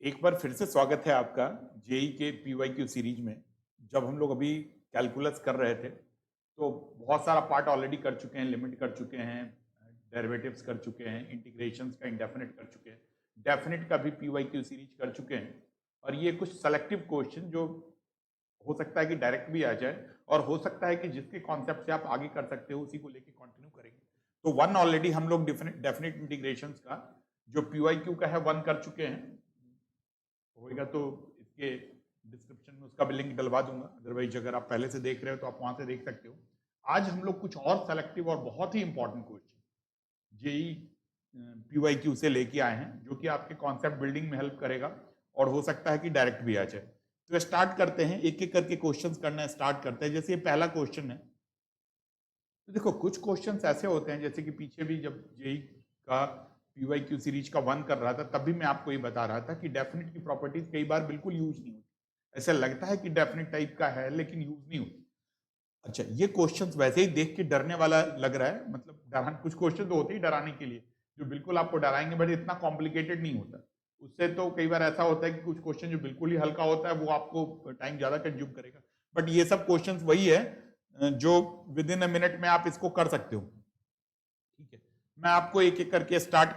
एक बार फिर से स्वागत है आपका जेई के पीवाईक्यू सीरीज में। जब हम लोग अभी कैलकुलस कर रहे थे तो बहुत सारा पार्ट ऑलरेडी कर चुके हैं, लिमिट कर चुके हैं, डेरिवेटिव्स कर चुके हैं, इंटीग्रेशंस का इंडेफिनिट कर चुके हैं, डेफिनिट का भी पीवाईक्यू सीरीज कर चुके हैं। और ये कुछ सेलेक्टिव क्वेश्चन जो हो सकता है कि डायरेक्ट भी आ जाए और हो सकता है कि जिसके कॉन्सेप्ट से आप आगे कर सकते हो उसी को लेके कंटिन्यू करेंगे। तो वन ऑलरेडी हम लोग डेफिनिट इंटीग्रेशंस का जो पीवाईक्यू का है वन कर चुके हैं। होएगा तो इसके डिस्क्रिप्शन में उसका भी लिंक डलवा दूंगा, अदरवाइज अगर आप पहले से देख रहे हो तो आप वहां से देख सकते हो। आज हम लोग कुछ और सेलेक्टिव और बहुत ही इंपॉर्टेंट क्वेश्चन जेई पीवाईक्यू से लेके आए हैं जो कि आपके कॉन्सेप्ट बिल्डिंग में हेल्प करेगा और हो सकता है कि डायरेक्ट भी आ जाए। तो स्टार्ट करते हैं, एक एक करके क्वेश्चंस करना स्टार्ट करते हैं। जैसे ये पहला क्वेश्चन है, तो देखो कुछ क्वेश्चंस ऐसे होते हैं जैसे कि पीछे भी जब जेई का पीवाईक्यू सीरीज का वन कर रहा था तब भी मैं आपको ये बता रहा था कि डेफिनिट की प्रॉपर्टीज कई बार बिल्कुल यूज नहीं होती। ऐसा लगता है कि डेफिनिट टाइप का है लेकिन यूज नहीं होती। अच्छा, ये क्वेश्चंस वैसे ही देख के डरने वाला लग रहा है, मतलब डराने, कुछ क्वेश्चन तो होते ही डराने के लिए जो बिल्कुल आपको डराएंगे, बट इतना कॉम्प्लिकेटेड नहीं होता। उससे तो कई बार ऐसा होता है कि कुछ क्वेश्चन जो बिल्कुल ही हल्का होता है वो आपको टाइम ज्यादा कंज्यूम करेगा, बट ये सब क्वेश्चंस वही है जो विद इन अ मिनट में आप इसको कर सकते हो। ठीक है, मैं आपको एक एक करके स्टार्ट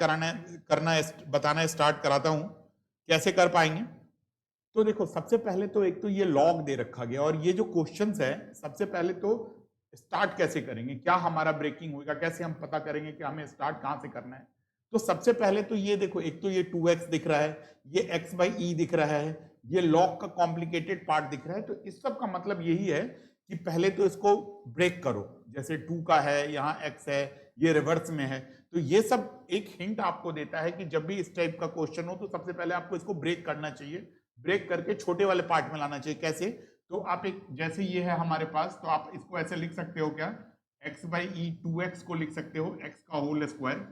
बताना स्टार्ट कराता हूं कैसे कर पाएंगे। तो देखो सबसे पहले तो एक तो ये लॉग दे रखा गया और ये जो क्वेश्चंस है सबसे पहले तो स्टार्ट कैसे करेंगे, क्या हमारा ब्रेकिंग होगा, कैसे हम पता करेंगे कि हमें स्टार्ट कहां से करना है। तो सबसे पहले तो ये देखो, एक तो ये 2x दिख रहा है, ये x बाई ई दिख रहा है, ये लॉग का कॉम्प्लिकेटेड पार्ट दिख रहा है। तो इस सब का मतलब यही है कि पहले तो इसको ब्रेक करो। जैसे 2 का है, यहाँ x है, ये रिवर्स में है। तो ये सब एक हिंट आपको देता है कि जब भी इस टाइप का क्वेश्चन हो तो सबसे पहले आपको इसको ब्रेक करना चाहिए, ब्रेक करके छोटे वाले पार्ट में लाना चाहिए। कैसे? तो आप एक, जैसे ये है हमारे पास, तो आप इसको ऐसे लिख सकते हो, क्या x बाई ई 2x को लिख सकते हो x का होल स्क्वायर।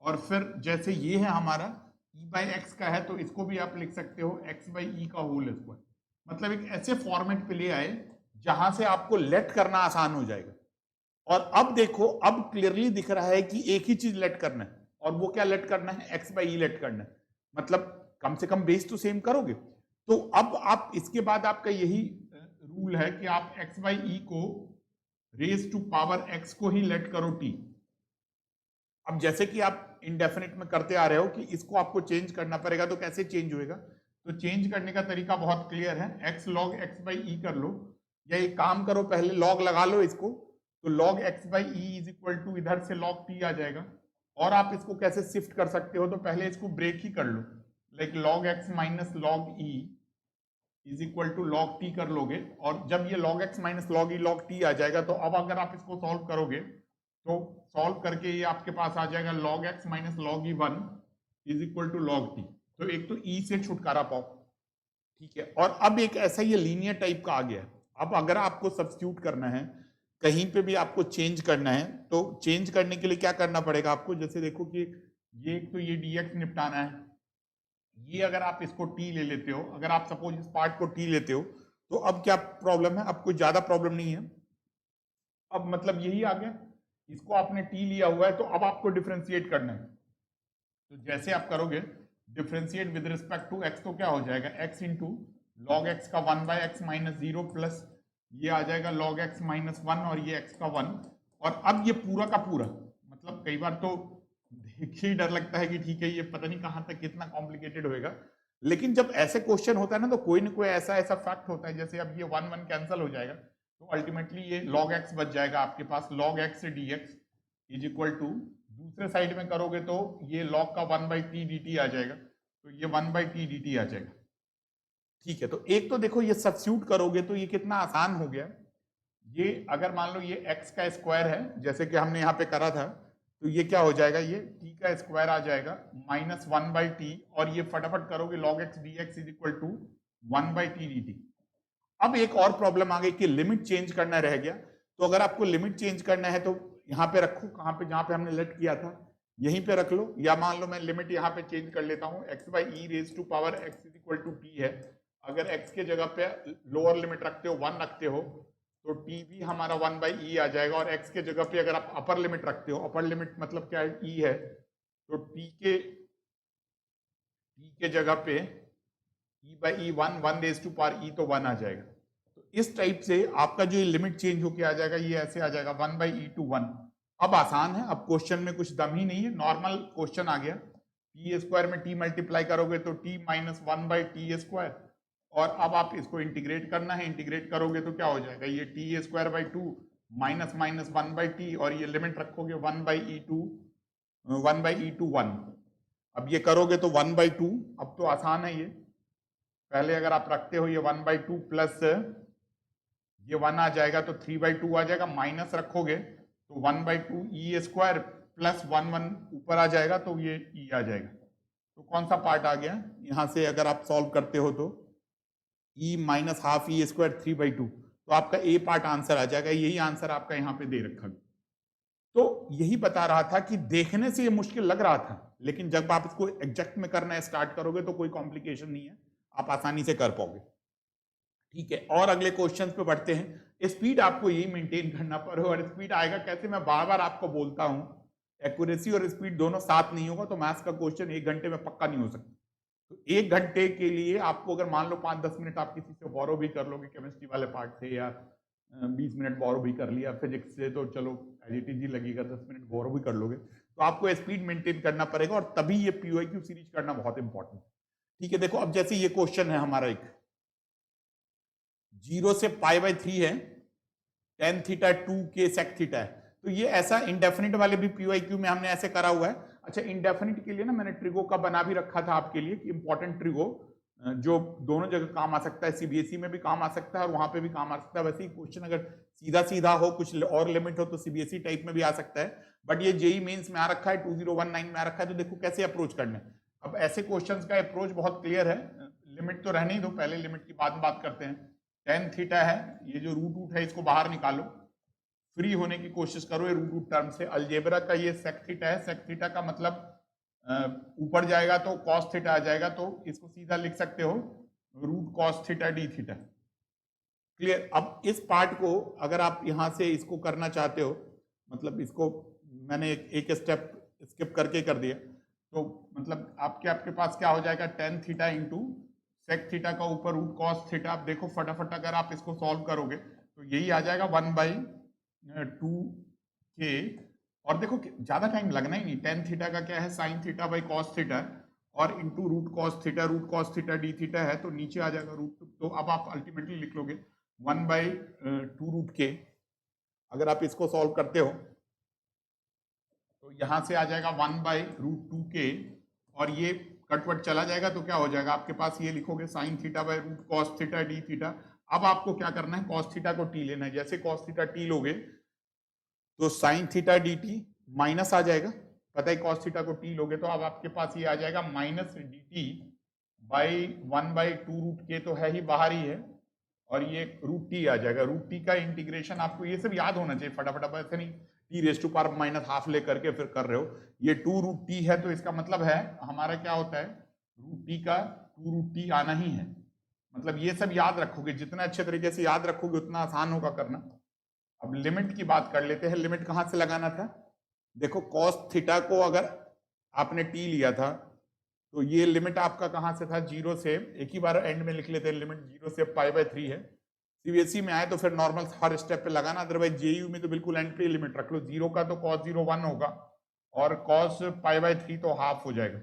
और फिर जैसे ये है हमारा e बाई एक्स का है तो इसको भी आप लिख सकते हो x बाई ई का होल स्क्वायर। मतलब एक ऐसे फॉर्मेट पे ले आए जहां से आपको लेट करना आसान हो जाएगा। और अब देखो, अब क्लियरली दिख रहा है कि एक ही चीज लेट करना है, और वो क्या लेट करना है? एक्स बाई ई लेट करना है। मतलब कम से कम बेस तो सेम करोगे। तो अब आप इसके बाद आपका यही रूल है कि आप एक्स बाई ई को रेज टू पावर एक्स को ही लेट करो टी। अब जैसे कि आप इंडेफिनिट में करते आ रहे हो कि इसको आपको चेंज करना पड़ेगा, तो कैसे चेंज होएगा? तो चेंज करने का तरीका बहुत क्लियर है, एक्स लॉग एक्स बाई ई कर लो, या एक काम करो, पहले लॉग लगा लो इसको, तो log x by e is equal to इधर से लॉग टी आ जाएगा। और आप इसको कैसे शिफ्ट कर सकते हो? तो पहले इसको ब्रेक ही कर लो, like log x minus log e is equal to log t कर लोगे। और जब ये log x minus log e log t आ जाएगा तो अब अगर आप इसको सॉल्व करोगे तो सॉल्व करके ये आपके पास आ जाएगा log x minus log e one is equal to log t. तो एक तो ई से छुटकारा पाओ। ठीक है, और अब एक ऐसा ये लीनियर टाइप का आ गया है। अब अगर आपको सब्स्टिट्यूट करना है, कहीं पे भी आपको चेंज करना है, तो चेंज करने के लिए क्या करना पड़ेगा आपको? जैसे देखो कि ये एक तो ये dx निपटाना है, ये अगर आप इसको t ले लेते हो, अगर आप सपोज इस पार्ट को t लेते हो, तो अब क्या प्रॉब्लम है? अब कोई ज्यादा प्रॉब्लम नहीं है। अब मतलब यही आ गया, इसको आपने t लिया हुआ है तो अब आपको डिफ्रेंशिएट करना है। तो जैसे आप करोगे differentiate with respect to x, तो क्या हो जाएगा? x इंटू लॉग एक्स का 1/x माइनस जीरो प्लस ये आ जाएगा log x माइनस वन और ये x का 1। और अब ये पूरा का पूरा, मतलब कई बार तो देख ही डर लगता है कि ठीक है ये पता नहीं कहां तक कितना कॉम्प्लिकेटेड होएगा, लेकिन जब ऐसे क्वेश्चन होता है ना तो कोई ना कोई ऐसा ऐसा फैक्ट होता है। जैसे अब ये 1 1 कैंसिल हो जाएगा तो अल्टीमेटली ये log x बच जाएगा आपके पास, log x से dx इज इक्वल टू, दूसरे साइड में करोगे तो ये log का 1/t dt आ जाएगा, तो ये 1/t dt आ जाएगा। ठीक है, तो एक तो देखो ये सब्स्टिट्यूट करोगे तो ये कितना आसान हो गया। ये अगर मान लो ये x का स्क्वायर है जैसे कि हमने यहाँ पे करा था, तो ये क्या हो जाएगा? ये t का स्क्वायर आ जाएगा माइनस 1/t, और ये फटाफट करोगे log x dx is equal to 1/t dt। अब एक और प्रॉब्लम आ गई कि लिमिट चेंज करना रह गया। तो अगर आपको लिमिट चेंज करना है तो यहाँ पे रखो, कहाँ पे? जहाँ पे हमने लेट किया था यहीं पे रख लो, या मान लो मैं लिमिट यहाँ पे चेंज कर लेता हूँ, x by e raise to power x is equal to t है। अगर x के जगह पे लोअर लिमिट रखते हो, 1 रखते हो, तो t भी हमारा 1/e आ जाएगा। और x के जगह पे अगर आप अपर लिमिट रखते हो, अपर लिमिट मतलब क्या है? e है, तो t के जगह पे e by e 1 1 raise to power e तो 1 आ जाएगा। तो इस टाइप से आपका जो लिमिट चेंज होके आ जाएगा, ये ऐसे आ जाएगा 1 by e to 1। अब आसान है, अब क्वेश्चन में कुछ दम ही नहीं है, नॉर्मल क्वेश्चन आ गया। टी स्क्वायर में टी मल्टीप्लाई करोगे तो T minus 1 by T square, और अब आप इसको इंटीग्रेट करना है, इंटीग्रेट करोगे तो क्या हो जाएगा, ये T square by 2 minus minus 1 by T, और ये लिमिट रखोगे 1 बाई ई टू 1। अब ये करोगे तो 1 बाई 2, अब तो आसान है ये। पहले अगर आप रखते हो ये 1 बाई 2 प्लस ये 1 आ जाएगा तो 3 बाई 2 आ जाएगा, माइनस रखोगे तो 1 बाई 2 ई स्क्वायर प्लस 1 1 ऊपर आ जाएगा तो ये ई आ जाएगा। तो कौन सा पार्ट आ गया यहां से, अगर आप सॉल्व करते हो तो e minus half e square 3 by 2, तो आपका ए पार्ट आंसर आ जाएगा। यही आंसर आपका यहाँ पे दे रखा है। तो यही बता रहा था कि देखने से ये मुश्किल लग रहा था, लेकिन जब आप इसको एग्जैक्ट में करना स्टार्ट करोगे तो कोई कॉम्प्लिकेशन नहीं है, आप आसानी से कर पाओगे। ठीक है, और अगले क्वेश्चन पे बढ़ते हैं। स्पीड आपको यही मेंटेन करना पड़ेगा, और स्पीड आएगा कैसे, मैं बार बार आपको बोलता हूं, एक्यूरेसी और स्पीड दोनों साथ नहीं होगा तो मैथ्स का क्वेश्चन 1 घंटे में पक्का नहीं हो सकता। तो 1 घंटे के लिए आपको अगर मान लो 5-10 मिनट आप किसी से बोरो भी कर लोगे केमिस्ट्री वाले पार्ट से, या 20 मिनट बोरो भी कर लिया, फिजिक्स से तो चलो एडिटिव लगेगा, 10 मिनट बोरो भी कर लोगे, तो आपको स्पीड मेंटेन करना पड़ेगा, और तभी ये पीवाईक्यू सीरीज करना बहुत इंपॉर्टेंट है। ठीक है, देखो अब जैसे ये क्वेश्चन है हमारा, एक 0 से पाई बाई 3 है, tan थीटा 2 के सेक थीटा है, तो ये ऐसा इंडेफिनिट वाले भी पीवाईक्यू में हमने ऐसे करा हुआ है। अच्छा, इंडेफिनिट के लिए ना मैंने ट्रिगो का बना भी रखा था आपके लिए कि इंपॉर्टेंट ट्रिगो जो दोनों जगह काम आ सकता है, सीबीएसई में भी काम आ सकता है और वहां पे भी काम आ सकता है। वैसे ही क्वेश्चन अगर सीधा सीधा हो, कुछ और लिमिट हो, तो सीबीएसई टाइप में भी आ सकता है, बट ये जेई मेंस में आ रखा है, 2019 में आ रखा है, तो देखो कैसे अप्रोच करना है। अब ऐसे क्वेश्चंस का अप्रोच बहुत क्लियर है, लिमिट तो रहने ही दो, पहले लिमिट की बाद में बात करते हैं। tan थीटा है, ये जो रूट है इसको बाहर निकालो, फ्री होने की कोशिश करो ये रूट टर्म से। अलजेब्रा का ये सेक थीटा है, सेक थीटा का मतलब ऊपर जाएगा तो कॉस थीटा आ जाएगा, तो इसको सीधा लिख सकते हो root cos theta d theta. Clear. अब इस पार्ट को अगर आप यहां से इसको करना चाहते हो, मतलब इसको मैंने एक स्टेप स्किप करके कर दिया, तो मतलब आपके पास क्या हो जाएगा, tan theta into sec theta का ऊपर रूट कॉस थीटा। आप देखो फटाफट अगर आप इसको सॉल्व करोगे तो यही आ जाएगा 1/2k, और देखो ज्यादा टाइम लगना ही नहीं, tan थीटा का क्या है, sine theta by cos theta, और into root cos theta d theta है, तो नीचे आ जाएगा रूट। तो अब आप अल्टीमेटली लिख लोगे 1/2 अगर आप इसको सॉल्व करते हो तो यहां से आ जाएगा 1/√2k, और ये कटवट चला जाएगा तो क्या हो जाएगा आपके पास, ये लिखोगे sine theta by root cos theta d theta. अब आपको क्या करना है, कॉस थीटा को टी लेना है, जैसे कॉस थीटा टी लोगे तो sine theta d t minus आ जाएगा, पता है कॉस थीटा को टी लोगे तो अब आपके पास ये आ जाएगा minus D T by 1/2√k, तो है ही बाहर ही है, और ये रूट टी आ जाएगा। रूट टी का इंटीग्रेशन आपको ये सब याद होना चाहिए फटाफट, अब ऐसे नहीं t raise to power minus half ले करके फिर कर रहे हो। ये 2√t है, तो इसका मतलब है हमारा क्या होता है, रूट टी का 2√t आना ही है। मतलब ये सब याद रखोगे, जितना अच्छे तरीके से याद रखोगे उतना आसान होगा करना। अब लिमिट की बात कर लेते हैं, लिमिट कहां से लगाना था, देखो cos थीटा को अगर आपने t लिया था तो ये लिमिट आपका कहां से था, 0 से, एक ही बार एंड में लिख लेते हैं, लिमिट 0 से π/3 है। सीबीएसई में आए तो फिर नॉर्मल हर स्टेप पे लगाना, अदरवाइज जेयू में तो बिल्कुल एंड पे लिमिट रख लो, 0 का तो cos 0 1 होगा, और cos π/3 तो हाफ हो जाएगा।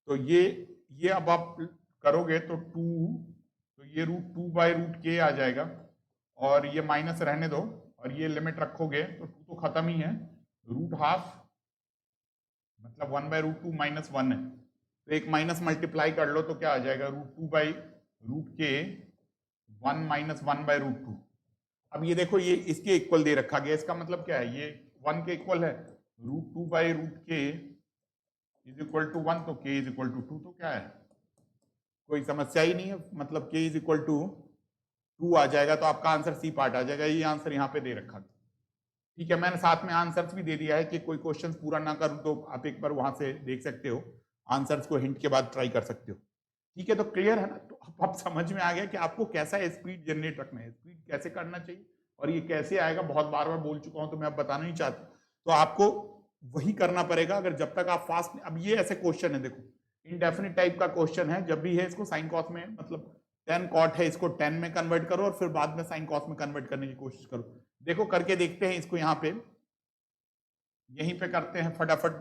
तो ये अब आप करोगे तो 2, तो ये √2/√k आ जाएगा, और ये माइनस रहने दो, और ये लिमिट रखोगे तो 2 तो खत्म ही है, रूट हाफ मतलब 1/√2 माइनस 1 है, तो एक माइनस मल्टीप्लाई कर लो तो क्या आ जाएगा, √2/√k 1 माइनस 1/√2। अब ये देखो ये इसके इक्वल दे रखा गया, इसका मतलब क्या है, ये 1 के इक्वल है, √2/√k इज इक्वल टू 1, तो k इज इक्वल टू 2, तो क्या है, कोई समस्या ही नहीं है, मतलब k इज इक्वल टू 2 आ जाएगा, तो आपका आंसर सी पार्ट आ जाएगा। ये आंसर यहाँ पे दे रखा है। ठीक है, मैंने साथ में आंसर्स भी दे दिया है कि कोई क्वेश्चन पूरा ना करूं तो आप एक बार वहां से देख सकते हो, आंसर्स को हिंट के बाद ट्राई कर सकते हो। ठीक है, तो क्लियर है ना, तो अब समझ में आ गया कि आपको कैसा स्पीड जनरेट रखना है, स्पीड कैसे करना चाहिए, और ये कैसे आएगा, बहुत बार बार बोल चुका हूं तो मैं अब बताना नहीं चाहता, तो आपको वही करना पड़ेगा। अगर जब तक आप फास्ट, अब ये ऐसे क्वेश्चन है देखो, इंडेफिनिट टाइप का क्वेश्चन है, जब भी है इसको साइन कॉस में, मतलब tan cot है, इसको tan में कन्वर्ट करो और फिर बाद में साइन कॉस में कन्वर्ट करने की कोशिश करो। देखो करके देखते हैं इसको, यहाँ पे यहीं पे करते हैं फटाफट।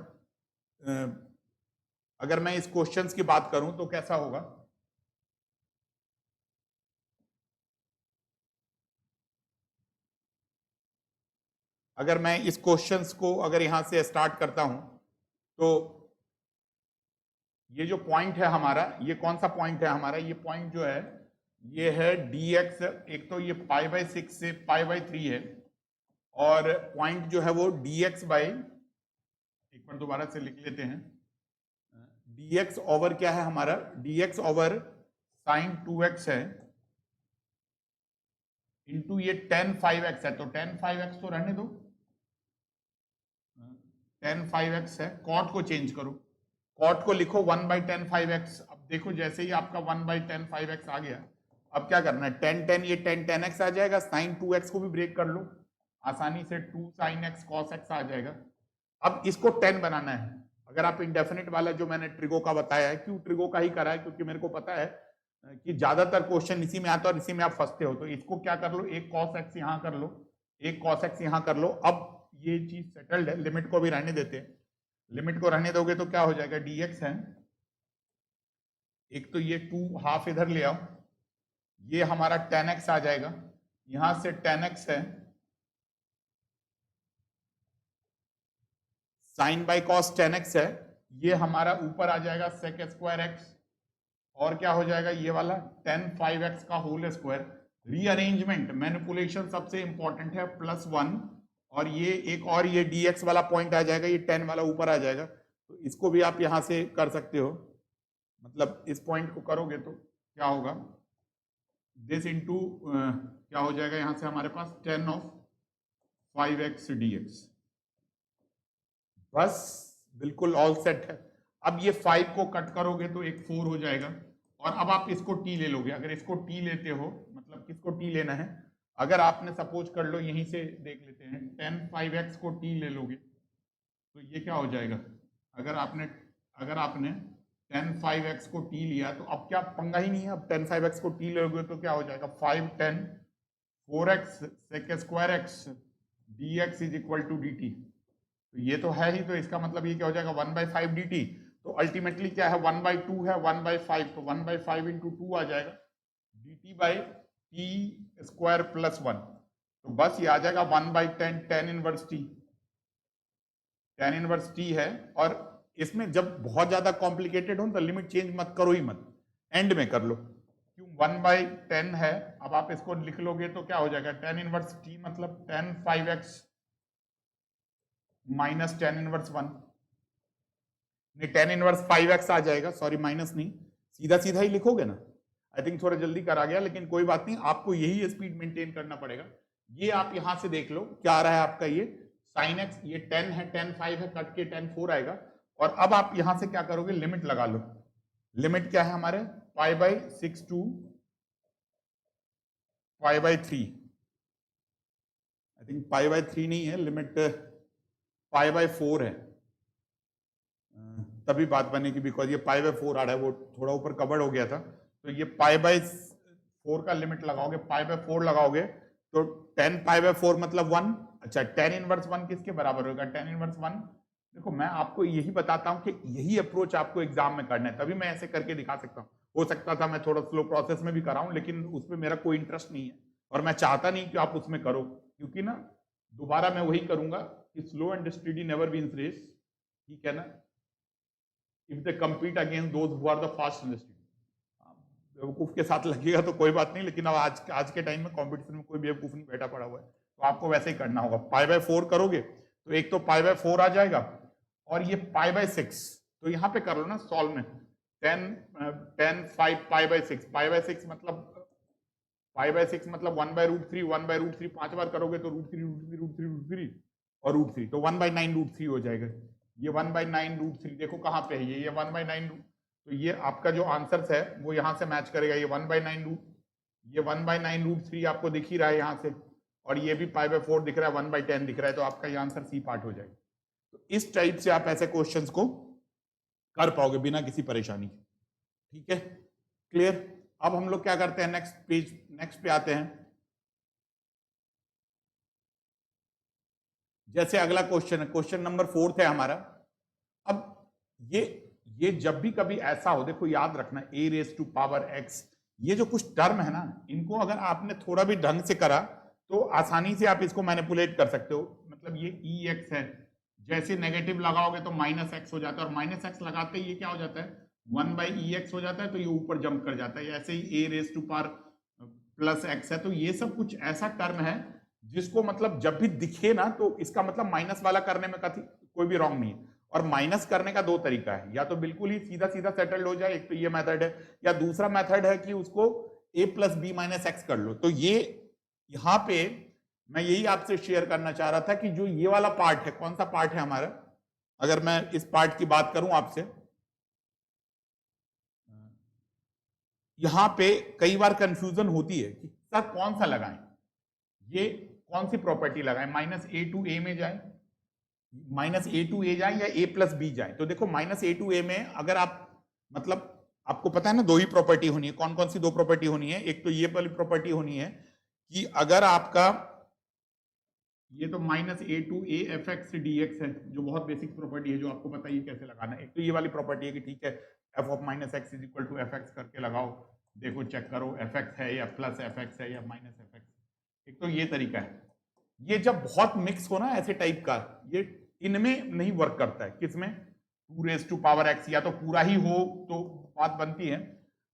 अगर मैं इस क्वेश्चंस की बात करूं तो कैसा होगा, अगर मैं इस क्वेश्चंस को अगर यहां से स्टार्ट करता हूं तो ये जो पॉइंट है हमारा, ये कौन सा पॉइंट है हमारा, ये पॉइंट जो है ये है dx, एक तो ये π/6 से π/3 है, और पॉइंट जो है वो dx बाई, एक बार दोबारा से लिख लेते हैं, dx ओवर क्या है हमारा, dx ओवर साइन 2x है इंटू ये tan 5x है, तो tan 5x तो रहने दो, tan 5x है, cot को चेंज करो, cot को लिखो 1/tan 5x। अब देखो जैसे ही आपका 1/tan 5x आ गया, अब क्या करना है, tan ये tan x आ जाएगा, sin 2x को भी ब्रेक कर लो आसानी से, 2 sin x cos x आ जाएगा। अब इसको 10 बनाना है। अगर आप इंडेफिनिट वाला जो मैंने ट्रिगो का बताया है, क्यों ट्रिगो का ही करा है, क्योंकि मेरे को पता है कि ज्यादातर क्वेश्चन इसी में आता है और इसी में आप फंसते हो, तो इसको क्या कर लो, एक cos x यहाँ कर लो, एक cos x यहाँ कर लो। अब ये चीज सेटल्ड है, लिमिट को भी रहने देते हैं, लिमिट को रहने दोगे तो क्या हो जाएगा, dx है, एक तो ये 2 हाफ इधर ले आओ, ये हमारा tan x आ जाएगा, यहां से tan x है, sine by cos tan x है, ये हमारा ऊपर आ जाएगा sec स्क्वायर x, और क्या हो जाएगा ये वाला tan 5x का होल स्क्वायर। रीअरेंजमेंट मैनिपुलेशन सबसे इंपॉर्टेंट है, +1, और ये एक और ये dx वाला पॉइंट आ जाएगा, ये tan वाला ऊपर आ जाएगा, तो इसको भी आप यहां से कर सकते हो, मतलब इस पॉइंट को करोगे तो क्या होगा, दिस इंटू क्या हो जाएगा यहां से हमारे पास tan ऑफ 5x dx। बस बिल्कुल ऑल सेट है। अब ये 5 को कट करोगे तो एक 4 हो जाएगा, और अब आप इसको t ले लोगे, अगर इसको t लेते हो, मतलब किसको t लेना है, अगर आपने सपोज कर लो, यहीं से देख लेते हैं, tan 5x को t ले लोगे तो ये क्या हो जाएगा, अगर आपने tan 5x को t लिया तो अब क्या पंगा ही नहीं है, अब tan 5x को t लोगे तो क्या हो जाएगा, 5 tan 4x sec square x dx is equal to dt। तो ये तो है ही, तो इसका मतलब ये क्या हो जाएगा, 1/5 dt। तो अल्टीमेटली क्या है, 1/2 है, 1/5, तो 1/5 इंटू 2 आ जाएगा, dt बाई टी स्क्वायर +1। तो बस ये आ जाएगा 1/10 tan inverse t, tan inverse t है। और इसमें जब बहुत ज्यादा कॉम्प्लिकेटेड हो तो लिमिट चेंज मत करो ही मत, एंड में कर लो, क्यों 1/10 है। अब आप इसको लिख लोगे तो क्या हो जाएगा, tan इनवर्स t मतलब tan 5x minus tan inverse 1, नहीं tan इनवर्स 5x आ जाएगा, सॉरी माइनस नहीं, सीधा सीधा ही लिखोगे ना, आई थिंक थोड़ा जल्दी करा गया, लेकिन कोई बात नहीं, आपको यही स्पीड मेंटेन करना पड़ेगा। ये आप यहां से देख लो क्या आ रहा है आपका, ये sin x, ये 10 है, tan 5 है, कट के tan 4 आएगा। और अब आप यहां से क्या करोगे, लिमिट लगा लो, लिमिट क्या है हमारे, π/6 टू π/3, आई थिंक π/3 नहीं है, लिमिट π/4 है, तभी बात बनेगी, बिकॉज ये π/4 आ रहा है, वो थोड़ा ऊपर कवर्ड हो गया था, तो ये π/4 का लिमिट लगाओगे, π/4 लगाओगे तो tan π/4 मतलब 1। अच्छा, tan इनवर्स 1 किसके बराबर होगा, tan इनवर्स 1, देखो मैं आपको यही बताता हूं कि यही अप्रोच आपको एग्जाम में करना है, तभी मैं ऐसे करके दिखा सकता हूं। हो सकता था मैं थोड़ा स्लो प्रोसेस में भी कराऊं, लेकिन उसमें मेरा कोई इंटरेस्ट नहीं है, और मैं चाहता नहीं कि आप उसमें करो, क्योंकि ना दोबारा मैं वही करूंगा कि slow and steady never wins race, ठीक है ना, if they compete against those who are the fast in the street। बेवकूफ के साथ लगेगा तो कोई बात नहीं, लेकिन अब आज के टाइम में कंपटीशन में कोई बेवकूफ नहीं बैठा पड़ा हुआ है, तो आपको वैसे ही करना होगा। π/4 करोगे तो एक तो π/4 आ जाएगा, और ये π/6, तो यहाँ पे कर लो ना सॉल्व में, tan 5 π/6, π/6 मतलब 1/√3, 1/√3 5 बार करोगे तो √3 और √3, तो 1/9√3 हो जाएगा। ये 1/9√3 देखो कहाँ पे है, ये 1/9, तो ये आपका जो आंसर है वो यहाँ से मैच करेगा, ये 1/9√3 आपको दिख ही रहा है यहाँ से, और ये भी π/4 दिख रहा है, 1/10 दिख रहा है, तो आपका ये आंसर सी पार्ट हो जाएगा। तो इस टाइप से आप ऐसे क्वेश्चंस को कर पाओगे बिना किसी परेशानी के। ठीक है, क्लियर। अब हम लोग क्या करते हैं, नेक्स्ट पे आते हैं। जैसे अगला क्वेश्चन है, क्वेश्चन नंबर 4 है हमारा। अब ये जब भी कभी ऐसा हो, देखो याद रखना, a raise to power x, ये जो कुछ टर्म है ना, इनको अगर आपने थोड़ा भी ढंग से करा तो आसानी से आप इसको मैनिपुलेट कर सकते हो। मतलब ये ex है, जैसे नेगेटिव लगाओगे तो माइनस एक्स हो जाता है, और माइनस एक्स लगाते ही ये क्या हो जाता है, 1/e(x) हो जाता है, तो ये ऊपर जंप कर जाता है। ऐसे ही a raise to power plus x है, तो ये सब कुछ ऐसा टर्म है जिसको मतलब जब भी दिखे ना तो इसका मतलब माइनस वाला करने में कोई भी रॉन्ग नहीं है। और माइनस करने का 2 तरीका है, या तो बिल्कुल ही सीधा सीधा सेटल्ड हो जाए, एक तो ये मेथड है, या दूसरा मेथड है कि उसको a plus b minus x कर लो। तो ये यहां पे मैं यही आपसे शेयर करना चाह रहा था कि जो ये वाला पार्ट है, कौन सा पार्ट है हमारा, अगर मैं इस पार्ट की बात करूं आपसे, यहां पे कई बार कंफ्यूजन होती है कि सर कौन सा लगाएं, ये कौन सी प्रॉपर्टी लगाएं, -a टू a में जाए, -a टू a जाए, या a प्लस b जाए। तो देखो -a टू a में अगर आप मतलब आपको पता है ना, 2 ही प्रॉपर्टी होनी है। कौन कौन सी 2 प्रॉपर्टी होनी है, एक तो ये वाली प्रॉपर्टी होनी है कि अगर आपका ये तो -a to a fx dx है, जो बहुत बेसिक प्रॉपर्टी है, जो आपको पता ही कैसे लगाना है। एक तो ये वाली प्रॉपर्टी है कि ठीक है, f of -x is equal to fx करके लगाओ, देखो चेक करो fx है या प्लस fx है या -fx। एक तो ये तरीका है। ये जब बहुत मिक्स हो ना ऐसे टाइप का, ये इनमें नहीं वर्क करता है। किसमें, 2 रेज टू पावर x, या तो पूरा ही हो तो बात बनती है।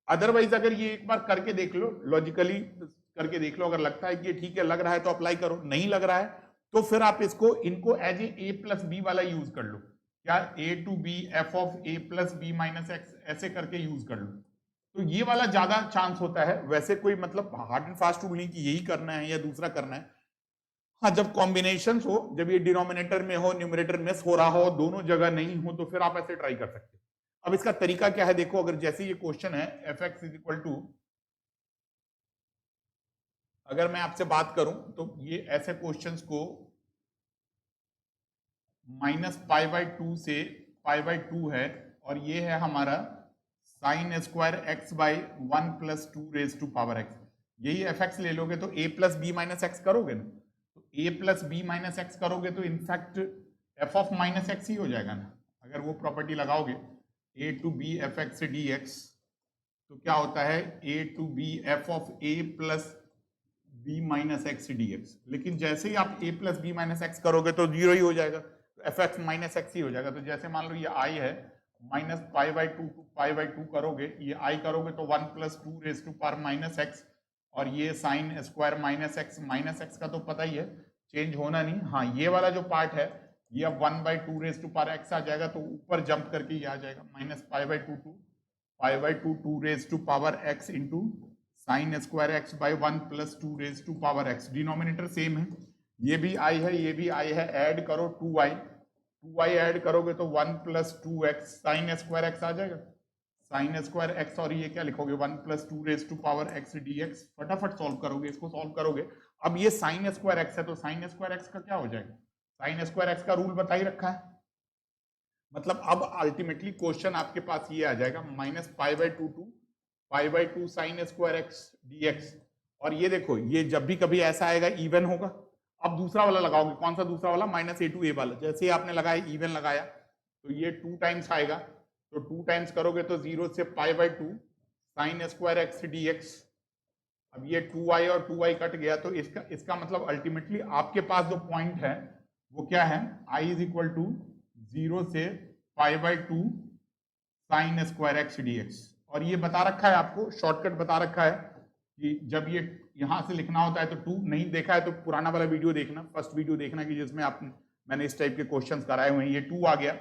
अदरवाइज अगर ये एक बार करके देख लो, लॉजिकली करके देख लो, अगर लगता है कि ये ठीक है, लग रहा है तो अप्लाई करो, नहीं लग रहा है तो फिर आप इनको एज ए प्लस बी वाला यूज कर लो, क्या a to b f of a plus b minus x ऐसे करके यूज कर लो। तो ये वाला ज्यादा चांस होता है। वैसे कोई मतलब हार्ड एंड फास्ट रूल नहीं कि यही करना है या दूसरा करना है। हाँ, जब कॉम्बिनेशन हो, जब ये डिनोमिनेटर में हो, न्यूमरेटर मिस हो रहा हो, दोनों जगह नहीं हो, तो फिर आप ऐसे ट्राई कर सकते हो। अब इसका तरीका क्या है, देखो, अगर जैसे ये क्वेश्चन है fx इज इक्वल टू, अगर मैं आपसे बात करूं तो ये ऐसे क्वेश्चंस को -π/2 से π/2 है, और ये है हमारा sine square x by 1 plus 2 raise to power x। यही fx ले लोगे तो a plus b minus x करोगे ना, तो a plus b minus x करोगे तो in fact f of minus x ही हो जाएगा ना। अगर वो प्रॉपर्टी लगाओगे a to b f x d x, तो क्या होता है a to b f of a plus b minus x d x. लेकिन जैसे ही आप a plus b minus x करोगे तो 0 ही हो जाएगा, तो एफ एक्स माइनस एक्स ही हो जाएगा। तो जैसे मान लो ये i है, -π/2 टू π/2 करोगे, ये i करोगे तो 1 plus 2 raise to power minus x, और ये साइन स्क्वायर माइनस एक्स का तो पता ही है, चेंज होना नहीं। हाँ, ये वाला जो पार्ट है ये अब 1/2 रेज टू पावर एक्स आ जाएगा, तो ऊपर जंप करके ये आ जाएगा -π/2 to π/2 2 raise to power x into sine square x by 1 plus 2 raise to power x. Denominator same है, ये भी i है, ये भी i है, ऐड करो 2i ऐड करोगे तो 1 plus 2x sine square x आ जाएगा, साइन स्क्वायर एक्स, और ये क्या लिखोगे 1 plus 2 raise to power x dx। फटाफट सॉल्व करोगे, इसको सॉल्व करोगे। अब ये साइन स्क्वायर एक्स है, तो साइन स्क्वायर एक्स का क्या हो जाएगा, साइन स्क्वायर एक्स का रूल बता ही रखा है। मतलब अब अल्टीमेटली क्वेश्चन आपके पास ये आ जाएगा -π/2 to π/2 sine square x dx। और ये देखो, ये जब भी कभी ऐसा आएगा इवन होगा। अब दूसरा वाला लगाओगे, कौन सा दूसरा वाला, -a टू a वाला। जैसे ही आपने लगाया, इवन लगाया, तो ये 2 टाइम्स आएगा, तो 2 टाइम्स करोगे तो 0 से π/2 साइन स्क्वायर एक्स dx। अब ये 2i और 2i कट गया, तो इसका मतलब अल्टीमेटली आपके पास जो पॉइंट है वो क्या है, i इज इक्वल टू 0 से π/2 साइन स्क्वायर एक्स dx। और ये बता रखा है आपको, शॉर्टकट बता रखा है कि जब ये यहां से लिखना होता है तो 2, नहीं देखा है तो पुराना वाला वीडियो देखना, फर्स्ट वीडियो देखना, कि जिसमें मैंने इस टाइप के क्वेश्चंस कराए हुए हैं। ये 2 आ गया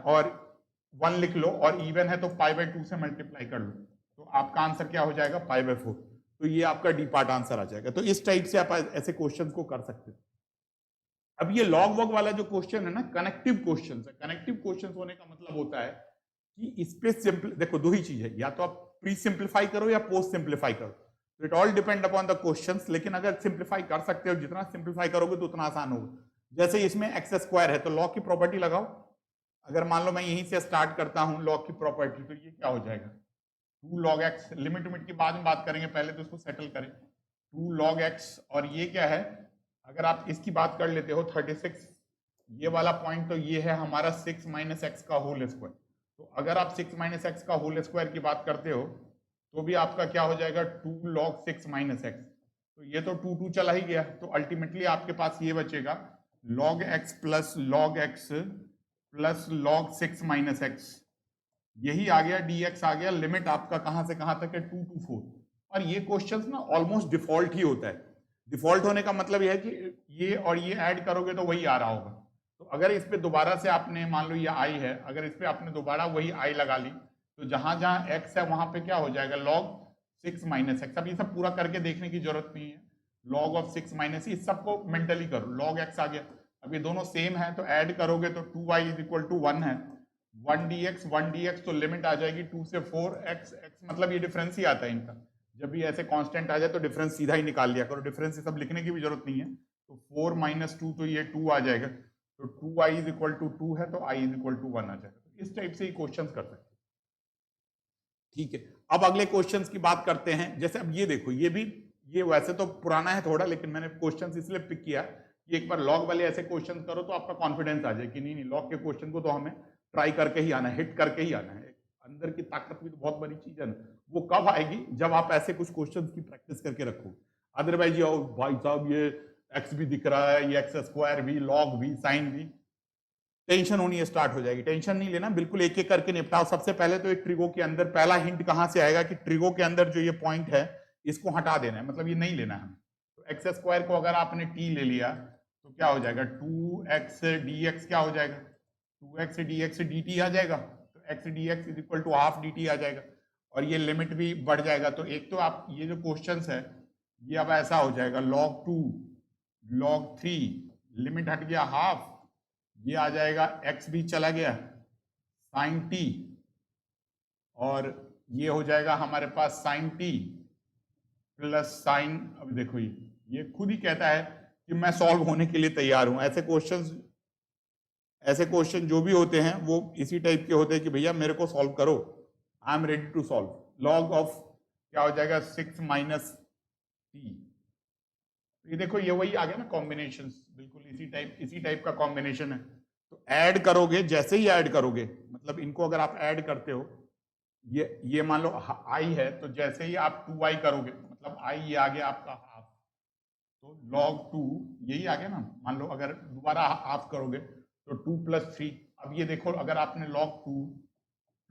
और 1 लिख लो, और इवन है तो π/2 से मल्टीप्लाई कर लो, तो आपका आंसर क्या हो जाएगा, π/4। तो ये आपका डी पार्ट आंसर आ जाएगा। तो इस टाइप से आप ऐसे क्वेश्चन को कर सकते हो। अब ये लॉग वॉग वाला जो क्वेश्चन है ना, कनेक्टिव क्वेश्चन है। कनेक्टिव क्वेश्चन होने का मतलब होता है कि इस पे देखो 2 ही चीज है, या तो आप प्री सिंप्लीफाई करो या पोस्ट सिंप्लीफाई करो, तो it all depend upon the questions. लेकिन अगर सिंप्लीफाई कर सकते हो, जितना सिंप्लीफाई करोगे तो उतना आसान होगा। जैसे इसमें एक्स स्क्वायर है, तो लॉग की प्रॉपर्टी लगाओ, अगर मान लो मैं यहीं से स्टार्ट करता हूं लॉग की प्रॉपर्टी, तो ये क्या हो जाएगा 2 log x, लिमिट की बाद में बात करेंगे, पहले तो इसको सेटल करें। 2 log x, और ये क्या है, अगर आप इसकी बात कर लेते हो 36, ये वाला पॉइंट तो ये है हमारा 6 माइनस एक्स का होल स्क्वायर। तो अगर आप 6 माइनस एक्स का होल स्क्वायर की बात करते हो तो भी आपका क्या हो जाएगा 2 log 6 माइनस एक्स। तो ये तो 2 चला ही गया, तो अल्टीमेटली आपके पास ये बचेगा log x plus log x plus log 6 minus x, यही आ गया dx आ गया। लिमिट आपका कहां से कहां तक है 2 to 4। और ये क्वेश्चंस ना ऑलमोस्ट डिफॉल्ट ही होता है। डिफॉल्ट होने का मतलब यह है कि ये और ये ऐड करोगे तो वही आ रहा होगा। तो अगर इस पे दोबारा से आपने मान लो ये आई है, अगर इस पे आपने दोबारा वही आई लगा ली तो जहां जहां एक्स है वहां पे क्या हो जाएगा log 6 माइनस एक्स। अब ये सब पूरा करके देखने की जरूरत नहीं है, log ऑफ 6 माइनस, इस सबको मेंटली करो, log x आ गया। अब ये दोनों सेम है तो ऐड करोगे तो 2y इज इक्वल टू 1 है, 1 dx, तो लिमिट आ जाएगी 2 से 4 x, मतलब ये डिफरेंस ही आता है इनका। जब भी ऐसे कांस्टेंट आ जाए तो डिफरेंस सीधा ही निकाल लिया करो, डिफरेंस सब लिखने की भी जरूरत नहीं है। तो 4 माइनस 2, तो ये 2 आ जाएगा, तो 2y इज इक्वल टू 2 है तो i इज इक्वल टू 1 आ जाएगा। तो इस टाइप से ही क्वेश्चंस कर सकते हैं। ठीक है, अब अगले क्वेश्चंस की बात करते हैं। जैसे अब ये देखो, ये वैसे तो पुराना है थोड़ा, लेकिन मैंने क्वेश्चंस इसलिए पिक किया कि एक बार लॉग वाले ऐसे क्वेश्चन करो तो आपका कॉन्फिडेंस आ जाए कि नहीं लॉग के क्वेश्चन को तो हमें ट्राई करके ही आना है, हिट करके ही आना है। अंदर की ताकत भी तो बहुत बड़ी चीज है ना, वो कब आएगी जब आप ऐसे कुछ क्वेश्चन की प्रैक्टिस करके रखो। अदरवाइज भाई साहब ये एक्स भी दिख रहा है, ये एक्स स्क्वायर भी, लॉग भी, साइन भी, टेंशन होनी स्टार्ट हो जाएगी। टेंशन नहीं लेना, बिल्कुल एक एक करके निपटाओ। सबसे पहले तो एक ट्रिगो के अंदर पहला हिंट कहां से आएगा कि ट्रिगो के अंदर जो ये पॉइंट है इसको हटा देना है, मतलब ये नहीं लेना है। तो एक्स स्क्वायर को अगर आपने टी ले लिया तो क्या हो जाएगा 2x dx, क्या हो जाएगा 2x dx dt आ जाएगा, तो x dx is equal to half dt आ जाएगा, और ये लिमिट भी बढ़ जाएगा। तो एक तो आप ये जो क्वेश्चन है ये अब ऐसा हो जाएगा log 2 log 3, लिमिट हट गया हाफ, ये आ जाएगा x भी चला गया साइन t, और ये हो जाएगा हमारे पास साइन t प्लस साइन। अब देखो ये खुद ही कहता है कि मैं सॉल्व होने के लिए तैयार हूं। ऐसे क्वेश्चन जो भी होते हैं वो इसी टाइप के होते हैं कि भैया मेरे को सॉल्व करो, I am ready to solve. Log of क्या हो जाएगा 6 माइनस टी, ये देखो ये वही आ गया ना कॉम्बिनेशन, बिल्कुल इसी टाइप का कॉम्बिनेशन है। तो ऐड करोगे, जैसे ही ऐड करोगे, मतलब इनको अगर आप ऐड करते हो, ये मान लो आई है, तो जैसे ही आप 2y करोगे, मतलब आई ये आ गया आपका हाफ, तो log 2 यही आ गया ना। मान लो अगर दोबारा हाफ करोगे तो 2 प्लस 3। अब ये देखो अगर आपने log 2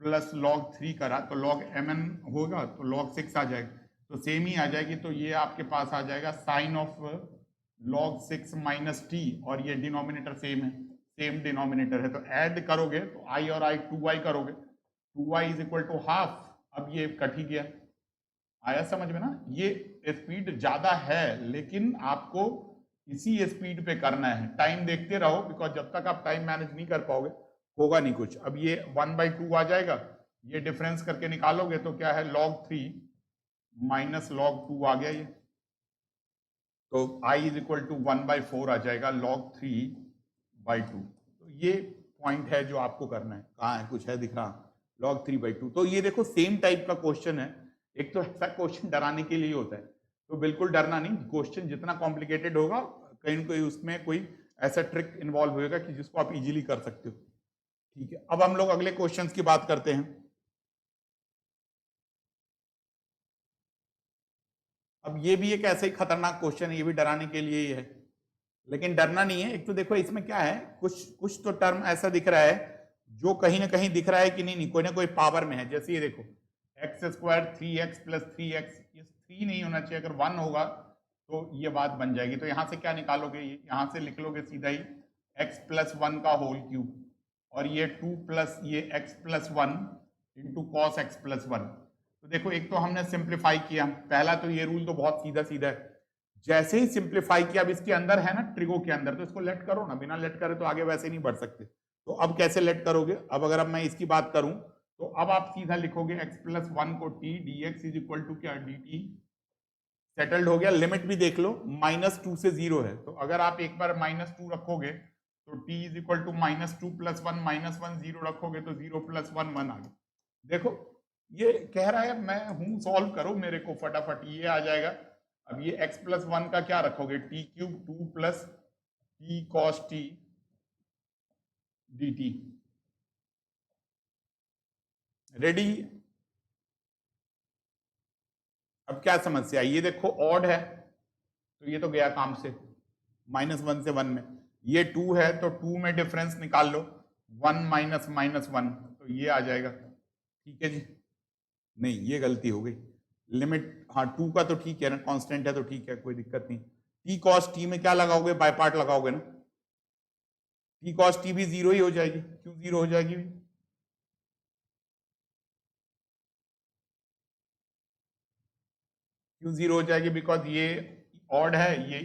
प्लस log 3 करा तो log mn होगा, तो log 6 आ जाएगा, तो सेम ही आ जाएगी। तो ये आपके पास आ जाएगा sine of log 6 minus t, और ये डिनोमिनेटर सेम है, सेम डिनोमिनेटर है, तो ऐड करोगे तो आई और आई 2y करोगे, 2y is equal to half. अब ये कट ही गया, आया समझ में ना। ये स्पीड ज्यादा है लेकिन आपको इसी स्पीड पे करना है, टाइम देखते रहो, बिकॉज जब तक आप टाइम मैनेज नहीं कर पाओगे होगा नहीं कुछ। अब ये 1/2 आ जाएगा, ये डिफरेंस करके निकालोगे तो क्या है log 3 माइनस log 2 आ गया ये, तो i इज इक्वल टू 1/4 आ जाएगा log 3/2। तो ये पॉइंट है जो आपको करना है। कहाँ है, कुछ है दिख रहा, log 3/2। तो ये देखो सेम टाइप का क्वेश्चन है। एक तो ऐसा क्वेश्चन डराने के लिए होता है, तो बिल्कुल डरना नहीं, क्वेश्चन जितना कॉम्प्लिकेटेड होगा कहीं ना कहीं उसमें कोई ऐसा ट्रिक इन्वॉल्व होगा कि जिसको आप इजीली कर सकते हो। ठीक है, अब हम लोग अगले क्वेश्चंस की बात करते हैं। अब ये भी एक ऐसे ही खतरनाक क्वेश्चन है, ये भी डराने के लिए ही है, लेकिन डरना नहीं है। एक तो देखो इसमें क्या है, कुछ कुछ तो टर्म ऐसा दिख रहा है जो कहीं ना कहीं दिख रहा है कि नहीं कोई ना कोई पावर में है। जैसे ये देखो x square 3x plus 3x, ये 3 नहीं होना चाहिए, अगर 1 होगा तो ये बात बन जाएगी। तो यहाँ से क्या निकालोगे, यहाँ से लिख लोगे सीधा ही x प्लस 1 का होल क्यूब, और ये 2 प्लस ये x plus 1 into cos x plus 1। तो देखो एक तो हमने सिंप्लीफाई किया, पहला तो ये रूल तो बहुत सीधा सीधा है, जैसे ही सिंप्लीफाई किया, अब इसके अंदर है ना ट्रिगो के अंदर, तो इसको लेट करो ना, बिना लेट करे तो आगे वैसे नहीं बढ़ सकते। तो अब कैसे लेट करोगे, अब अगर अब मैं इसकी बात करूं तो अब आप सीधा लिखोगे x प्लस 1 को t dx is equal to क्या dt, सेटल्ड हो गया। लिमिट भी देख लो -2 से 0 है, तो अगर आप एक बार -2 रखोगे तो t इज इक्वल टू -2 + 1 -1 0 रखोगे तो 0 + 1 1 आ गया। देखो ये कह रहा है मैं हूं, सॉल्व करो मेरे को फटाफट, ये आ जाएगा। अब ये x + 1 का क्या रखोगे, t³ 2 + t cos t dt। Ready. अब क्या समस्या है, ये देखो ऑड है तो ये तो गया काम से, -1 से 1 में। ये 2 है तो 2 में डिफरेंस निकाल लो, 1 - -1 तो ये आ जाएगा। ठीक है जी, नहीं ये गलती हो गई, लिमिट, हाँ 2 का तो ठीक है ना, कांस्टेंट है तो ठीक है, कोई दिक्कत नहीं। t cos t में क्या लगाओगे, बाय पार्ट लगाओगे ना, t cos t भी 0 ही हो जाएगी। क्यों 0 हो जाएगी, क्यों 0 हो जाएगी, बिकॉज ये ऑड है, ये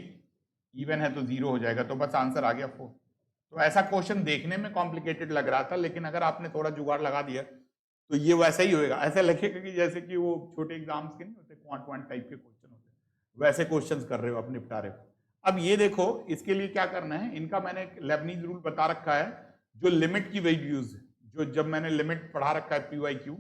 इवन है तो 0 हो जाएगा, तो बस आंसर आ गया 4। तो ऐसा क्वेश्चन देखने में कॉम्प्लिकेटेड लग रहा था, लेकिन अगर आपने थोड़ा जुगाड़ लगा दिया तो ये वैसा ही होएगा। ऐसा लगेगा कि जैसे कि वो छोटे एग्जाम्स के नहीं होते, क्वांट टाइप के क्वेश्चन होते, वैसे क्वेश्चंस कर रहे हो, आप निपटा रहे हो। अब ये देखो, इसके लिए क्या करना है, इनका मैंने लेबनीज रूल बता रखा है, जो लिमिट की वैल्यूज, जो जब मैंने लिमिट पढ़ा रखा है PYQ,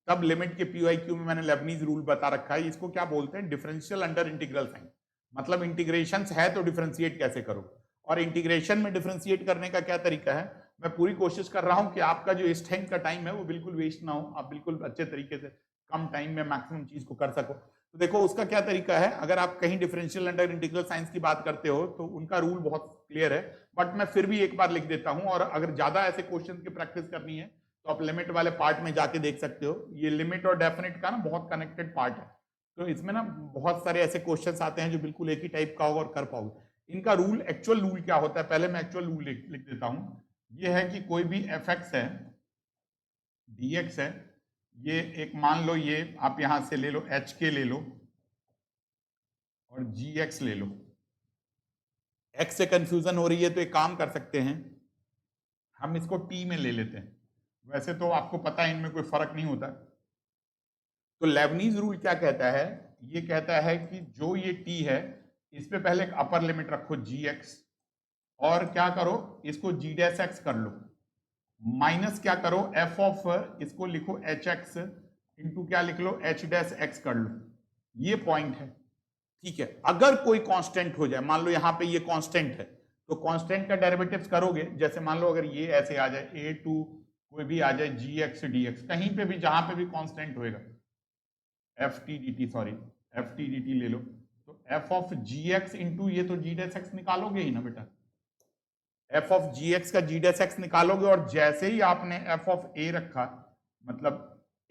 तब लिमिट के PYQ में मैंने लेबनीज रूल बता रखा है। इसको क्या बोलते हैं, डिफरेंशियल अंडर इंटीग्रल साइन। मतलब इंटीग्रेशन है तो डिफरेंशिएट कैसे करो, और इंटीग्रेशन में डिफरेंशिएट करने का क्या तरीका है। मैं पूरी कोशिश कर रहा हूं कि आपका जो इस टाइम का टाइम है वो बिल्कुल वेस्ट ना हो, आप बिल्कुल अच्छे तरीके से कम टाइम में मैक्सिमम चीज को कर सको। तो देखो उसका क्या तरीका है, अगर आप कहीं डिफरेंशियल अंडर इंटीग्रल साइंस की बात करते हो तो उनका रूल बहुत क्लियर है, बट मैं फिर भी एक बार लिख देता हूं, और अगर ज्यादा ऐसे क्वेश्चन की प्रैक्टिस करनी है तो आप लिमिट वाले पार्ट में जाके देख सकते हो। ये लिमिट और डेफिनेट का ना बहुत कनेक्टेड पार्ट है, तो इसमें ना बहुत सारे ऐसे क्वेश्चंस आते हैं जो बिल्कुल एक ही टाइप का होगा और कर पाओगे। इनका रूल, एक्चुअल रूल क्या होता है, पहले मैं एक्चुअल रूल लिख देता हूं। ये है कि कोई भी fx है, dx है, ये एक मान लो, ये आप यहां से ले लो hk ले लो और gx ले लो। x से कंफ्यूजन हो रही है तो एक काम कर सकते हैं, हम इसको t में ले लेते हैं। वैसे तो आपको पता है इनमें कोई फर्क नहीं होता। तो लेबनीज रूल क्या कहता है, ये कहता है कि जो ये t है, इस पे पहले एक अपर लिमिट रखो gx, और क्या करो, इसको g' कर लो, माइनस क्या करो, f ऑफ, इसको लिखो hx इंटू क्या लिख लो, h' कर लो। ये पॉइंट है, ठीक है। अगर कोई कांस्टेंट हो जाए, मान लो यहाँ पे ये कांस्टेंट है, तो कांस्टेंट का डेरिवेटिव्स करोगे, जैसे मान लो अगर ये ऐसे आ जाए a2, कोई भी आ जाए gx dx, कहीं पे भी जहां पे भी कांस्टेंट होएगा, ft dt, sorry ft dt ले लो, तो f ऑफ gx इंटू ये तो g' निकालोगे ही ना बेटा, f ऑफ gx का g' निकालोगे, और जैसे ही आपने f ऑफ a रखा, मतलब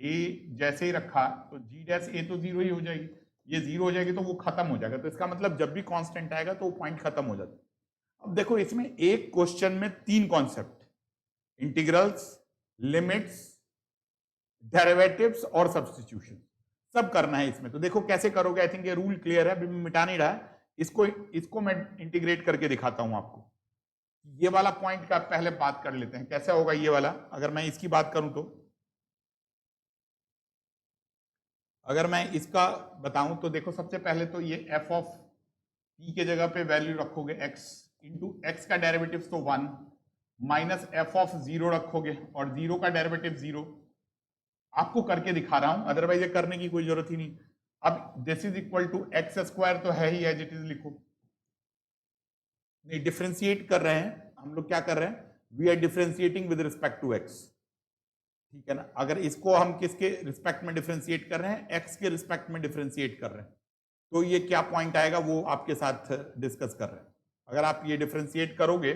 a जैसे ही रखा, तो g' तो 0 ही हो जाएगी, ये 0 हो जाएगी तो वो खत्म हो जाएगा। तो इसका मतलब जब भी कांस्टेंट आएगा तो वो पॉइंट खत्म हो जाता है। अब देखो इसमें एक क्वेश्चन में 3 कॉन्सेप्ट, इंटीग्रल्स, लिमिट्स, डेरिवेटिव्स और सब्स्टिट्यूशन, सब करना है इसमें। तो देखो कैसे करोगे, आई थिंक ये रूल क्लियर है, अभी मिटा नहीं रहा है इसको। इसको मैं इंटीग्रेट करके दिखाता हूं आपको। ये वाला पॉइंट का पहले बात कर लेते हैं, कैसे होगा ये वाला। अगर मैं इसकी बात करूं तो, अगर मैं इसका बताऊं तो देखो, सबसे पहले तो ये f ऑफ t के जगह पे वैल्यू रखोगे x, इंटू x का डेरिवेटिव तो 1, माइनस f ऑफ 0 रखोगे, और 0 का डेरिवेटिव 0। आपको करके दिखा रहा हूं, अदरवाइज ये करने की कोई जरूरत ही नहीं। अब this is equal to x² तो है ही, एज इट इज लिखो, नहीं डिफ्रेंशिएट कर रहे हैं हम लोग, क्या कर रहे हैं, we are differentiating with respect to x, ठीक है ना। अगर इसको हम किसके रिस्पेक्ट में डिफ्रेंशिएट कर रहे हैं, x के रिस्पेक्ट में डिफ्रेंशिएट कर रहे हैं, तो ये क्या पॉइंट आएगा वो आपके साथ डिस्कस कर रहे हैं। अगर आप ये डिफ्रेंशिएट करोगे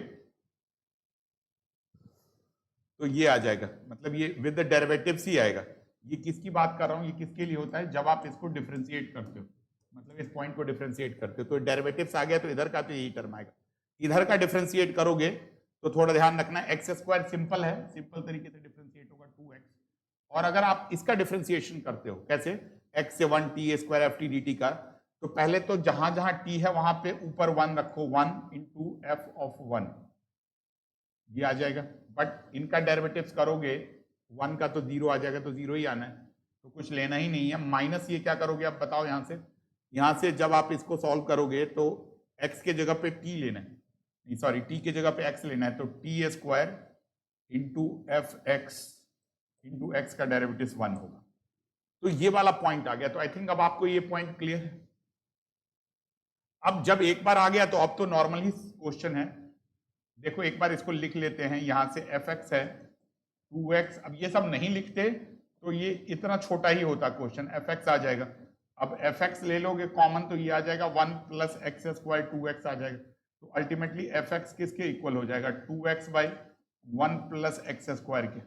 तो ये आ जाएगा, मतलब ये विद द डेरिवेटिव्स ही आएगा। ये किसकी बात कर रहा हूं, ये किसके लिए होता है, जब आप इसको डिफ्रेंशिएट करते हो, मतलब इस पॉइंट को डिफ्रेंशिएट करते हो, तो डेरिवेटिव्स आ गया तो इधर का तो यही टर्म आएगा। इधर का डिफ्रेंशिएट करोगे तो थोड़ा ध्यान रखना, x² सिंपल है, सिंपल तरीके से डिफ्रेंशिएट होगा 2x। और अगर आप इसका डिफ्रेंशिएशन करते हो, कैसे, x से 1 t² ft dt का, तो पहले तो जहां जहां t है वहां पे ऊपर 1 रखो, 1 इंटू f ऑफ 1, ये आ जाएगा। बट इनका डेरिवेटिव्स करोगे, 1 का तो 0 आ जाएगा, तो 0 ही आना है, तो कुछ लेना ही नहीं है। माइनस ये क्या करोगे आप बताओ, यहां से जब आप इसको सॉल्व करोगे तो x के जगह पे t लेना है, नहीं सॉरी, टी की जगह पे एक्स लेना है, तो T square into F x का डेरिवेटिव 1 होगा। तो ये वाला पॉइंट आ गया। तो आई थिंक अब आपको ये पॉइंट क्लियर है। अब जब एक बार आ गया तो अब तो नॉर्मल ही क्वेश्चन है। देखो एक बार इसको लिख लेते हैं, यहां से एफ एक्स है 2x। अब ये सब नहीं लिखते तो ये इतना छोटा ही होता क्वेश्चन, एफ एक्स आ जाएगा। अब एफ एक्स ले लोगे कॉमन तो ये आ जाएगा 1 प्लस एक्स स्क्वायर 2x आ जाएगा। तो अल्टीमेटली एफ एक्स किसके इक्वल हो जाएगा, 2x by 1 plus x square के।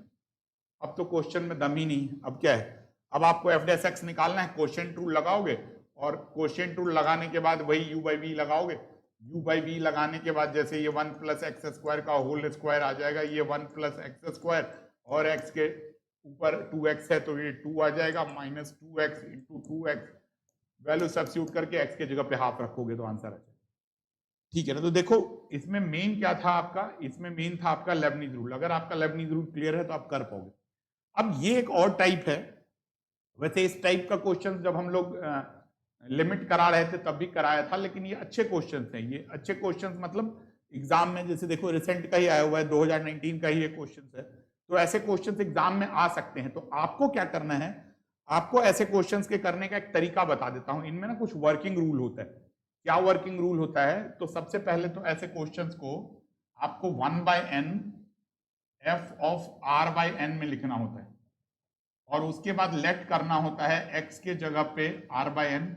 अब तो क्वेश्चन में दम ही नहीं। अब क्या है, अब आपको एफ डैश एक्स निकालना है, क्वेश्चन रूल लगाओगे और क्वेश्चन रूल लगाने के बाद वही यू बाई वी लगाओगे। यू बाई वी लगाने के बाद जैसे ये 1 प्लस एक्स स्क्वायर का होल स्क्वायर आ जाएगा, ये 1 प्लस एक्स स्क्वायर और x के ऊपर 2x है तो ये 2 आ जाएगा, minus 2x into 2x। Value substitute करके x के जगह पे हाफ रखोगे तो आंसर आ जाएगा। ठीक है ना। तो देखो इसमें मेन क्या था आपका, इसमें मेन था आपका लेबनीज रूल। अगर आपका लेबनीज रूल क्लियर है तो आप कर पाओगे। अब ये एक और टाइप है। वैसे इस टाइप का क्वेश्चन जब हम लोग लिमिट करा रहे थे तब भी कराया था, लेकिन ये अच्छे क्वेश्चन हैं। ये अच्छे क्वेश्चन मतलब एग्जाम में, जैसे देखो रिसेंट का ही आया हुआ है, 2019 का ही ये क्वेश्चन है, तो ऐसे क्वेश्चंस एग्जाम में आ सकते हैं। तो आपको क्या करना है, आपको ऐसे क्वेश्चंस के करने का एक तरीका बता देता हूं। इनमें ना कुछ वर्किंग रूल होता है। क्या वर्किंग रूल होता है, तो सबसे पहले तो ऐसे क्वेश्चंस को आपको 1 by n f of r by n में लिखना होता है और उसके बाद लेट करना होता है एक्स के जगह पे आर बाय एन।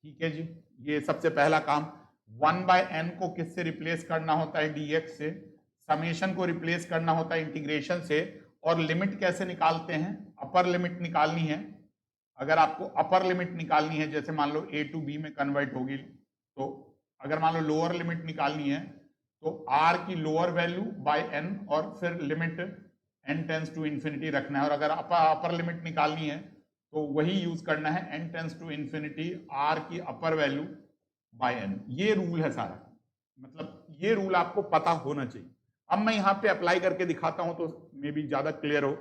ठीक है जी, ये सबसे पहला काम। 1 बाय एन को किससे रिप्लेस करना होता है, डीएक्स से। समेशन को रिप्लेस करना होता है इंटीग्रेशन से। और लिमिट कैसे निकालते हैं, अपर लिमिट निकालनी है। अगर आपको अपर लिमिट निकालनी है, जैसे मान लो a टू b में कन्वर्ट होगी, तो अगर मान लो लोअर लिमिट निकालनी है तो r की लोअर वैल्यू बाय n और फिर limit n tends to infinity रखना है। और अगर अपर लिमिट निकालनी है तो वही यूज करना है n tends to infinity r की अपर वैल्यू बाय n। ये रूल है सारा, मतलब ये रूल आपको पता होना चाहिए। अब मैं यहाँ पे अप्लाई करके दिखाता हूं तो मे बी ज्यादा क्लियर हो।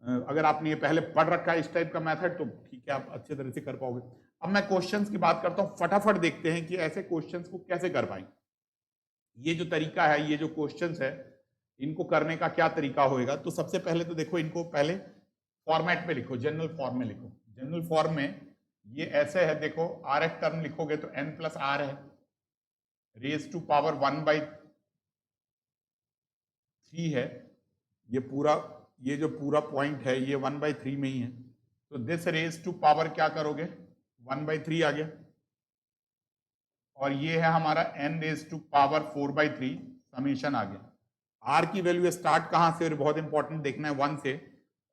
अगर आपने ये पहले पढ़ रखा है इस टाइप का मेथड तो ठीक है, आप अच्छे तरह से कर पाओगे। अब मैं क्वेश्चंस की बात करता हूँ, फटाफट देखते हैं कि ऐसे क्वेश्चंस को कैसे कर पाएंगे। ये जो तरीका है, ये जो क्वेश्चंस है, इनको करने का क्या तरीका होएगा। तो सबसे पहले तो देखो, इनको पहले फॉर्मेट में लिखो, जनरल फॉर्म में लिखो। जनरल फॉर्म में ये ऐसे है, देखो आर एक टर्म लिखोगे तो n प्लस आर है, रेज टू पावर 1/3 है। ये पूरा, ये जो पूरा पॉइंट है ये 1/3 में ही है। तो दिस रेज टू पावर क्या करोगे, 1/3 आ गया। और ये है हमारा n raise to power 4/3, summation आ गया। r की वैल्यू स्टार्ट कहां से, बहुत इंपॉर्टेंट देखना है, 1 से।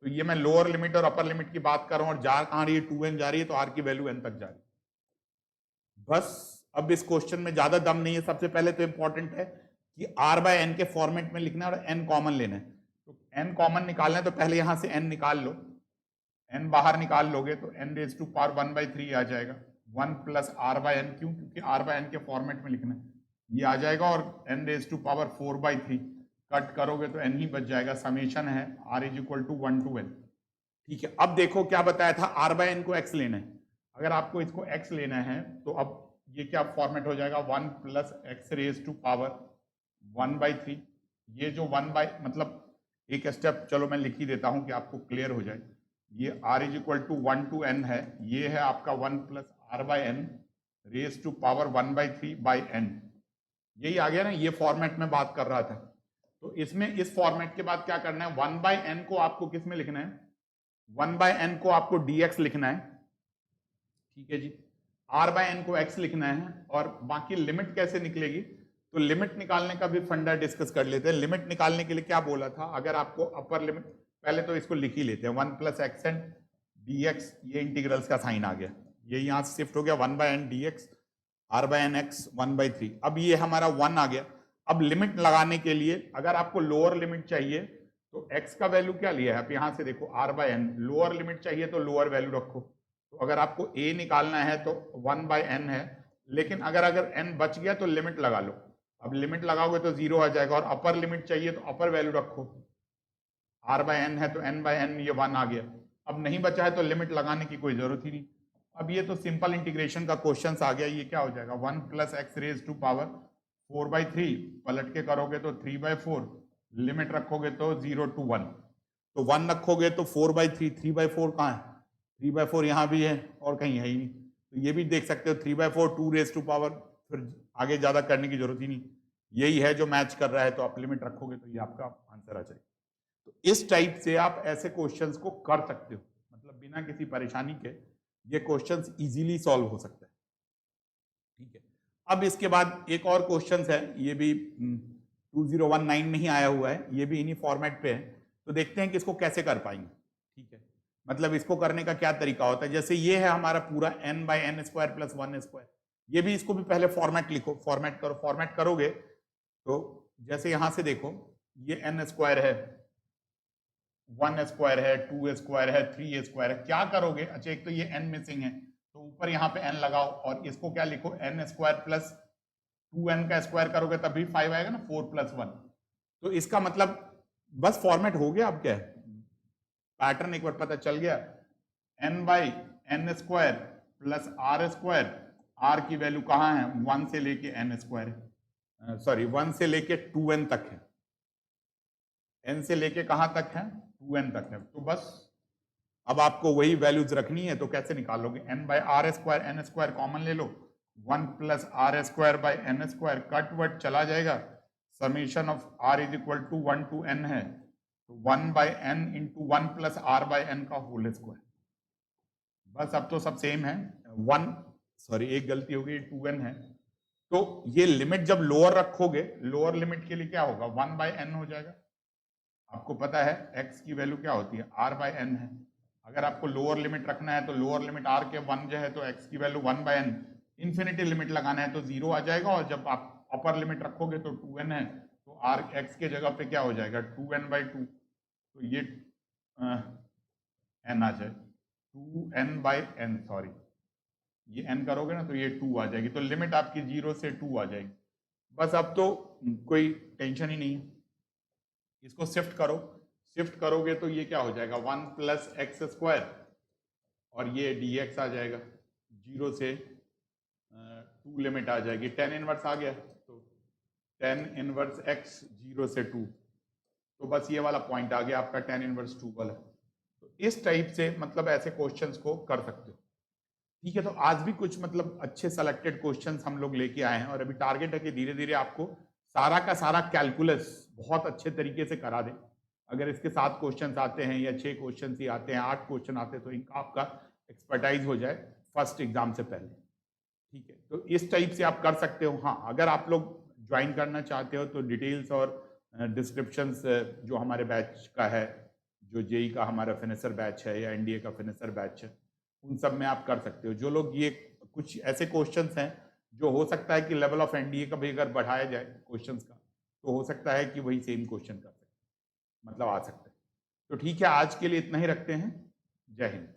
तो ये मैं लोअर लिमिट और अपर लिमिट की बात कर रहा हूं और जा कहां रही है, 2n जा रही है, तो r की वैल्यू n तक जा रही है। बस अब इस क्वेश्चन में ज्यादा दम नहीं है। सबसे पहले तो इंपॉर्टेंट है कि r बाय n के फॉर्मेट में लिखना है और n कॉमन लेना है। तो n कॉमन निकालना है तो पहले यहां से n निकाल लो। n बाहर निकाल लोगे तो n रेज टू पावर 1/3 आ जाएगा। 1 प्लस आर बाय एन, क्यों, क्योंकि r बाय n के फॉर्मेट में लिखना है, ये आ जाएगा। और n raise to power 4/3 cut करोगे तो n ही बच जाएगा। समेशन है r is equal to 1 to n। ठीक है, अब देखो क्या बताया था, r बाय n को x लेना है। अगर आपको इसको x लेना है तो अब ये क्या फॉर्मेट हो जाएगा, 1 plus x raise to power 1/3। ये जो 1 बाय, मतलब एक स्टेप चलो मैं लिख ही देता हूं कि आपको क्लियर हो जाए। ये r is equal to 1 to n है, ये है आपका 1 plus r by n raise to power 1/3 by n। यही आ गया ना, ये फॉर्मेट में बात कर रहा था। तो इसमें इस फॉर्मेट के बाद क्या करना है, 1 बाय n को आपको किस में लिखना है, 1 बाय n को आपको dx लिखना है। ठीक है जी, r बाय n को x लिखना है। और बाकी लिमिट कैसे निकलेगी, तो लिमिट निकालने का भी फंडा डिस्कस कर लेते हैं। लिमिट निकालने के लिए क्या बोला था, अगर आपको अपर लिमिट, पहले तो इसको लिख ही लेते हैं, 1 प्लस एक्स एन dx, ये इंटीग्रल्स का साइन आ गया, ये यहाँ से शिफ्ट हो गया, 1 by n dx r by n x 1/3। अब ये हमारा 1 आ गया। अब लिमिट लगाने के लिए अगर आपको लोअर लिमिट चाहिए तो x का वैल्यू क्या लिया है, आप यहाँ से देखो r by n, lower limit चाहिए तो लोअर वैल्यू रखो। तो अगर आपको a निकालना है तो 1 बाय n है, लेकिन अगर n बच गया तो लिमिट लगा लो। अब लिमिट लगाओगे तो 0 आ जाएगा। और अपर लिमिट चाहिए तो अपर वैल्यू रखो, r बाय n है तो n बाय n, ये 1 आ गया। अब नहीं बचा है तो लिमिट लगाने की कोई जरूरत ही नहीं। अब ये तो सिंपल इंटीग्रेशन का क्वेश्चन आ गया। ये क्या हो जाएगा, 1 plus x raise to power 4/3 पलट के करोगे तो 3/4, लिमिट रखोगे तो 0 to 1, तो 1 रखोगे तो 4/3, 3/4 कहाँ है, 3/4 यहाँ भी है और कहीं है ही नहीं, तो ये भी देख सकते हो 3/4 2 रेज टू पावर, फिर आगे ज्यादा करने की जरूरत ही नहीं, यही है जो मैच कर रहा है, तो आप लिमिट रखोगे तो ये आपका आंसर आ जाएगा। तो इस टाइप से आप ऐसे क्वेश्चंस को कर सकते हो, मतलब बिना किसी परेशानी के ये क्वेश्चंस इजीली सॉल्व हो सकता है। ठीक है, अब इसके बाद एक और क्वेश्चन है, ये भी 2019 में ही आया हुआ है, ये भी इन्हीं फॉर्मेट पे है, तो देखते हैं कि इसको कैसे कर पाएंगे। ठीक है, मतलब इसको करने का क्या तरीका होता है, जैसे ये है हमारा पूरा n/n² + 1², ये भी, इसको भी पहले फॉर्मेट लिखो, फॉर्मेट करो, फॉर्मेट करोगे तो जैसे यहां से देखो ये n² है, 1² है, 2² है, 3² है, क्या करोगे, अच्छा एक तो ये n मिसिंग है तो ऊपर यहाँ पे n लगाओ और इसको क्या लिखो, n² + 2n का स्क्वायर करोगे तब भी 5 आएगा ना, 4 + 1, तो इसका मतलब बस फॉर्मेट हो गया। अब क्या है, पैटर्न एक बार पता चल गया, n/n² + r², r की वैल्यू कहाँ है, 1 से लेके n² है, सॉरी 1 से लेके 2n तक है, n से लेके कहाँ तक है, 2n तक है, तो बस अब आपको वही वैल्यूज रखनी है, तो कैसे निकालोगे, n/r², n² कॉमन ले लो, 1 + r²/n², कट वट चला जाएगा, summation of r = 1 to n है, तो 1/n × 1 + r/n का होल स्क्वायर, बस अब तो सब सेम है, 1 सॉरी एक गलती हो गई, 2n है, तो ये लिमिट जब लोअर रखोगे, लोअर लिमिट के लिए क्या होगा, 1/n हो जाएगा, आपको पता है x की वैल्यू क्या होती है, r/n है, अगर आपको लोअर लिमिट रखना है तो लोअर लिमिट r के 1 जो है तो x की वैल्यू 1/n, इन्फिनिटी लिमिट लगाना है तो 0 आ जाएगा, और जब आप अपर लिमिट रखोगे तो 2n है, तो r x के जगह पे क्या हो जाएगा, 2n/2, तो ये n आ जाए, 2n/n, सॉरी ये n करोगे ना तो ये 2 आ जाएगी, तो लिमिट आपकी 0 से 2 आ जाएगी, बस अब तो कोई टेंशन ही नहीं है, इसको शिफ्ट करो, शिफ्ट करोगे तो ये क्या हो जाएगा, 1 + x² और ये dx आ जाएगा, 0 से 2 लिमिट आ जाएगी, tan इनवर्स आ गया, तो tan इनवर्स x 0 से 2, तो बस ये वाला पॉइंट आ गया आपका tan इनवर्स 2 वाला, तो इस टाइप से मतलब ऐसे क्वेश्चंस को कर सकते हो। ठीक है, तो आज भी कुछ मतलब अच्छे सेलेक्टेड क्वेश्चंस हम लोग लेके आए हैं, और अभी टारगेट है कि धीरे धीरे आपको सारा का सारा कैलकुलस बहुत अच्छे तरीके से करा दें। अगर इसके 7 क्वेश्चंस आते हैं या 6 क्वेश्चन ही आते हैं, 8 क्वेश्चन आते हैं, तो इनका आपका एक्सपर्टाइज हो जाए फर्स्ट एग्जाम से पहले। ठीक है, तो इस टाइप से आप कर सकते हो। हाँ, अगर आप लोग ज्वाइन करना चाहते हो तो डिटेल्स और डिस्क्रिप्शन जो हमारे बैच का है, जो जेई का हमारा फिनिशर बैच है या एनडीए का फिनिशर बैच है, उन सब में आप कर सकते हो। जो लोग ये कुछ ऐसे क्वेश्चंस हैं जो हो सकता है कि लेवल ऑफ एनडीए का भी अगर बढ़ाया जाए क्वेश्चंस का, तो हो सकता है कि वही सेम क्वेश्चन कर सकते, मतलब आ सकते हैं। तो ठीक है, आज के लिए इतना ही रखते हैं। जय हिंद।